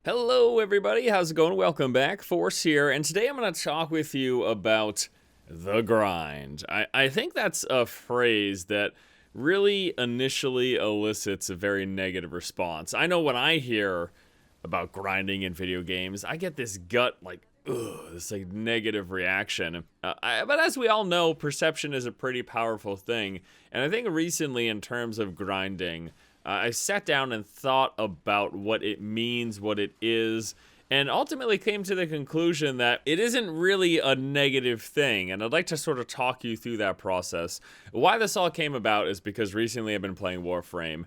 Hello everybody, how's it going? Welcome back, Force here, and today I'm going to talk with you about the grind. I think that's a phrase that really initially elicits a very negative response. I know when I hear about grinding in video games, I get this gut, like, ugh, this like negative reaction. But as we all know, perception is a pretty powerful thing, and I think recently in terms of grinding, I sat down and thought about what it means, what it is, and ultimately came to the conclusion that it isn't really a negative thing. And I'd like to sort of talk you through that process. Why this all came about is because recently I've been playing Warframe,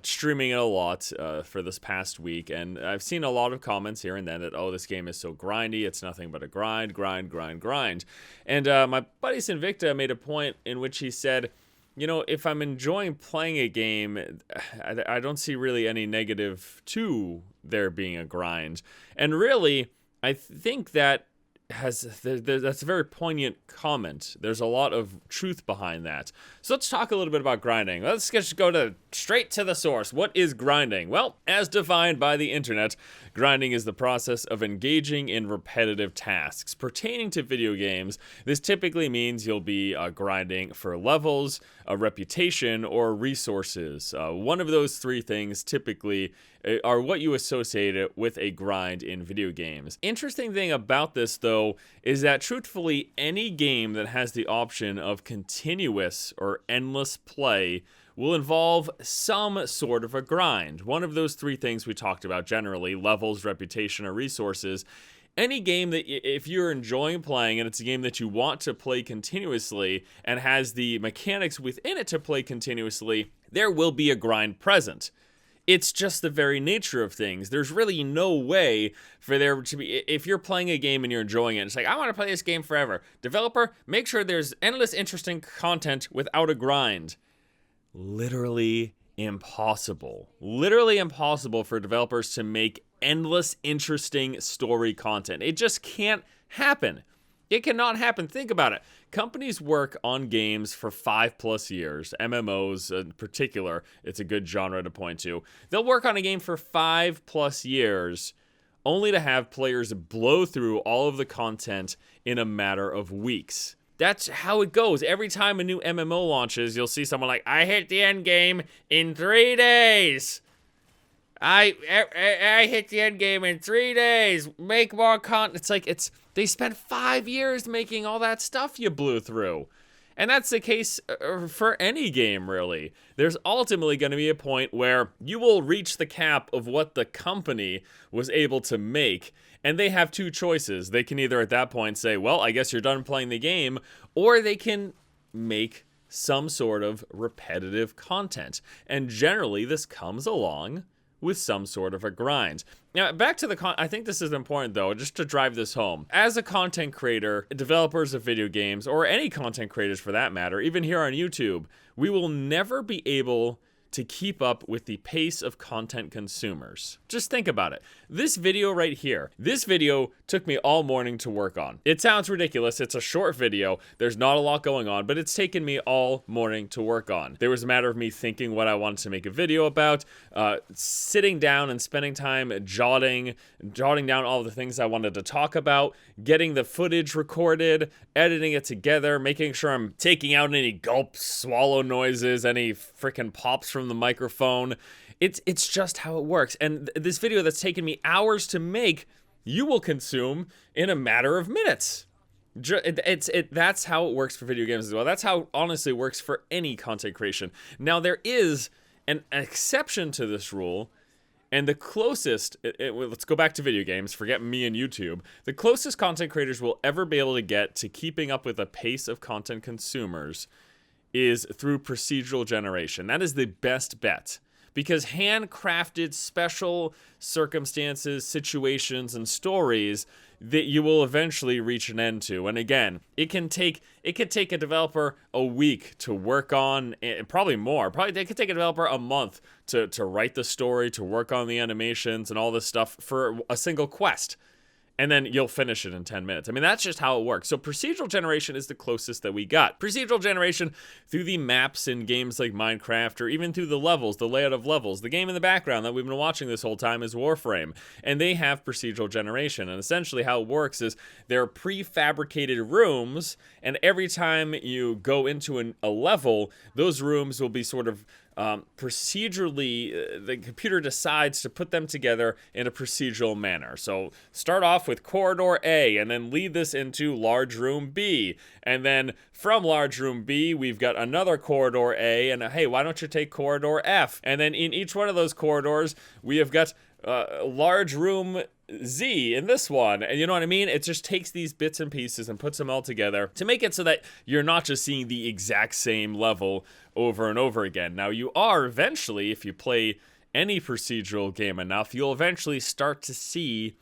streaming it a lot for this past week, and I've seen a lot of comments here and then that, oh, this game is so grindy, it's nothing but a grind, grind, grind, grind. And my buddy Sinvicta made a point in which he said, you know, if I'm enjoying playing a game, I don't see really any negative to there being a grind. And really, I think that that's a very poignant comment. There's a lot of truth behind that. So let's talk a little bit about grinding. Let's just go straight to the source. What is grinding? Well, as defined by the internet, grinding is the process of engaging in repetitive tasks. Pertaining to video games, this typically means you'll be grinding for levels, a reputation, or resources. One of those three things typically are what you associate it with a grind in video games. Interesting thing about this, though, is that truthfully, any game that has the option of continuous or endless play will involve some sort of a grind. One of those three things we talked about generally, levels, reputation, or resources. Any game that if you're enjoying playing and it's a game that you want to play continuously and has the mechanics within it to play continuously, there will be a grind present. It's just the very nature of things. There's really no way for there to be, if you're playing a game and you're enjoying it, it's like, I want to play this game forever. Developer, make sure there's endless interesting content without a grind. Literally impossible. Literally impossible for developers to make endless interesting story content. It just can't happen. It cannot happen. Think about it. Companies work on games for 5+ years. MMOs in particular, it's a good genre to point to. They'll work on a game for 5+ years only to have players blow through all of the content in a matter of weeks. That's how it goes. Every time a new MMO launches, you'll see someone like, I hit the end game in 3 days. I hit the end game in 3 days. Make more content. They spent 5 years making all that stuff you blew through. And that's the case for any game, really. There's ultimately going to be a point where you will reach the cap of what the company was able to make, and they have two choices. They can either at that point say, well, I guess you're done playing the game, or they can make some sort of repetitive content. And generally, this comes along with some sort of a grind. Now, back to I think this is important, though, just to drive this home. As a content creator, developers of video games, or any content creators for that matter, even here on YouTube, we will never be able to keep up with the pace of content consumers. Just think about it. This video right here, this video took me all morning to work on. It sounds ridiculous. It's a short video. There's not a lot going on, but it's taken me all morning to work on. There was a matter of me thinking what I wanted to make a video about, sitting down and spending time jotting down all the things I wanted to talk about, getting the footage recorded, editing it together, making sure I'm taking out any gulp, swallow noises, any freaking pops from the microphone. It's just how it works. And this video that's taken me hours to make, you will consume in a matter of minutes. That's how it works for video games as well. That's how it honestly works for any content creation. Now, there is an exception to this rule, and the closest, let's go back to video games, forget me and YouTube. The closest content creators will ever be able to get to keeping up with the pace of content consumers is through procedural generation. That is the best bet, because handcrafted special circumstances, situations, and stories that you will eventually reach an end to. And again, it could take a developer a week to work on, probably more. Probably it could take a developer a month to write the story, to work on the animations and all this stuff for a single quest. and then you'll finish it in 10 minutes. I mean, that's just how it works. So procedural generation is the closest that we got. Procedural generation through the maps in games like Minecraft, or even through the levels, the layout of levels. The game in the background that we've been watching this whole time is Warframe, and they have procedural generation. And essentially how it works is they're prefabricated rooms, and every time you go into a level, those rooms will be sort of procedurally, the computer decides to put them together in a procedural manner. So start off with corridor A, and then lead this into large room B, and then from large room B we've got another corridor A, and hey, why don't you take corridor F? And then in each one of those corridors we have got large room Z in this one, and you know what I mean? It just takes these bits and pieces and puts them all together to make it so that you're not just seeing the exact same level over and over again. Now, you are eventually, if you play any procedural game enough, you'll eventually start to see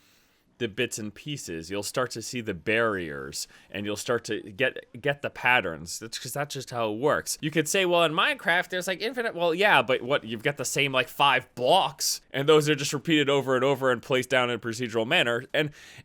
the bits and pieces. You'll start to see the barriers, and you'll start to get the patterns. That's because that's just how it works. You could say, well, in Minecraft there's like infinite. Well, yeah, but what, you've got the same like 5 blocks, and those are just repeated over and over and placed down in a procedural manner.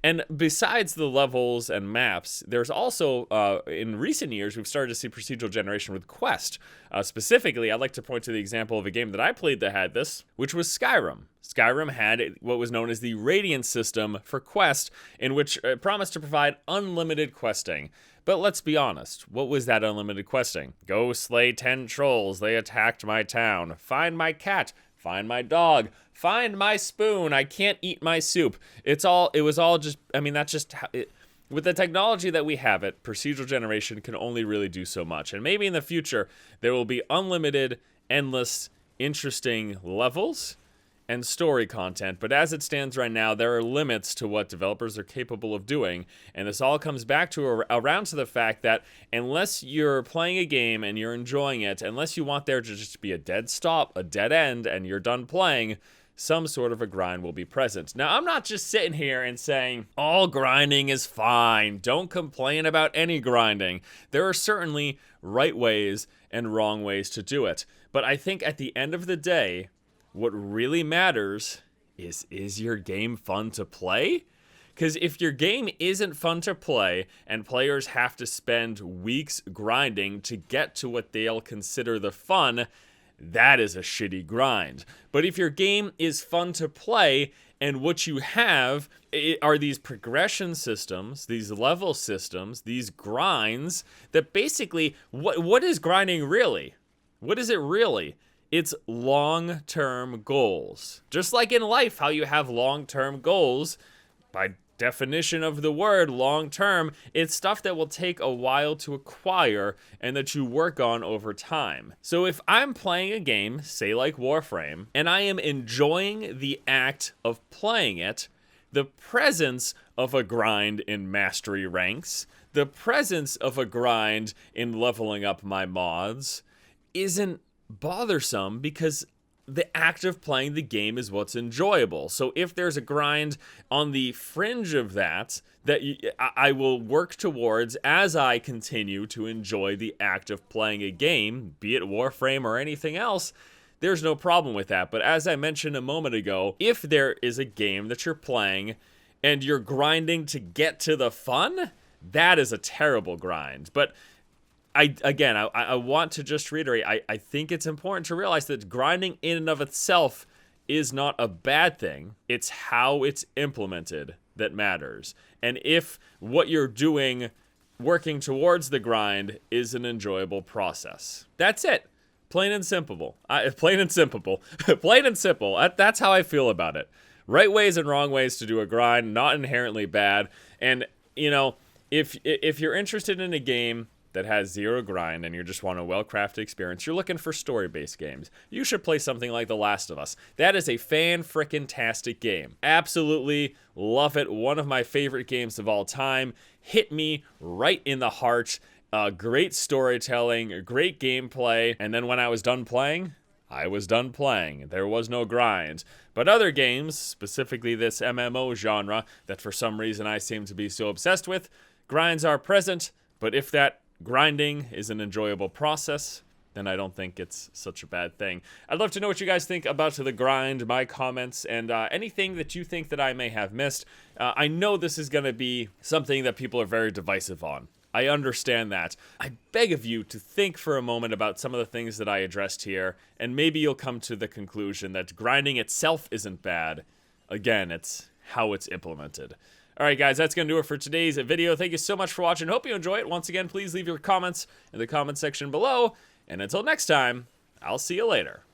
And besides the levels and maps, there's also in recent years we've started to see procedural generation with Quest. Specifically, I'd like to point to the example of a game that I played that had this, which was Skyrim. Skyrim had what was known as the Radiant system for Quest, in which it promised to provide unlimited questing. But let's be honest, what was that unlimited questing? Go slay 10 trolls, they attacked my town. Find my cat, find my dog, find my spoon, I can't eat my soup. It was all just, I mean, that's just how it... With the technology that we have, procedural generation can only really do so much. And maybe in the future, there will be unlimited, endless, interesting levels and story content. But as it stands right now, there are limits to what developers are capable of doing. And this all comes back to around to the fact that unless you're playing a game and you're enjoying it, unless you want there to just be a dead stop, a dead end, and you're done playing, some sort of a grind will be present. Now, I'm not just sitting here and saying, all grinding is fine. Don't complain about any grinding. There are certainly right ways and wrong ways to do it. But I think at the end of the day, what really matters is your game fun to play? Because if your game isn't fun to play and players have to spend weeks grinding to get to what they'll consider the fun, that is a shitty grind. But if your game is fun to play and what you have are these progression systems, these level systems, these grinds that basically, what is grinding really? What is it really? It's long-term goals. Just like in life, how you have long-term goals, by definition of the word long-term, it's stuff that will take a while to acquire and that you work on over time. So if I'm playing a game, say like Warframe, and I am enjoying the act of playing it, the presence of a grind in mastery ranks, the presence of a grind in leveling up my mods isn't bothersome, because the act of playing the game is what's enjoyable. So if there's a grind on the fringe of that I will work towards as I continue to enjoy the act of playing a game, be it Warframe or anything else, there's no problem with that. But as I mentioned a moment ago, if there is a game that you're playing and you're grinding to get to the fun, that is a terrible grind. But I want to just reiterate, I think it's important to realize that grinding in and of itself is not a bad thing. It's how it's implemented that matters. And if what you're doing, working towards the grind, is an enjoyable process. That's it. Plain and simple. Plain and simple. Plain and simple. That's how I feel about it. Right ways and wrong ways to do a grind, not inherently bad. And, you know, if you're interested in a game that has zero grind and you just want a well-crafted experience, you're looking for story-based games, you should play something like The Last of Us. That is a fan-frickin-tastic game. Absolutely love it. One of my favorite games of all time. Hit me right in the heart. Great storytelling, great gameplay, and then when I was done playing, I was done playing. There was no grind. But other games, specifically this MMO genre that for some reason I seem to be so obsessed with, grinds are present, but if that grinding is an enjoyable process, then I don't think it's such a bad thing. I'd love to know what you guys think about the grind, my comments, and anything that you think that I may have missed. I know this is going to be something that people are very divisive on. I understand that. I beg of you to think for a moment about some of the things that I addressed here, and maybe you'll come to the conclusion that grinding itself isn't bad. Again, it's how it's implemented. Alright guys, that's going to do it for today's video. Thank you so much for watching. Hope you enjoy it. Once again, please leave your comments in the comment section below. And until next time, I'll see you later.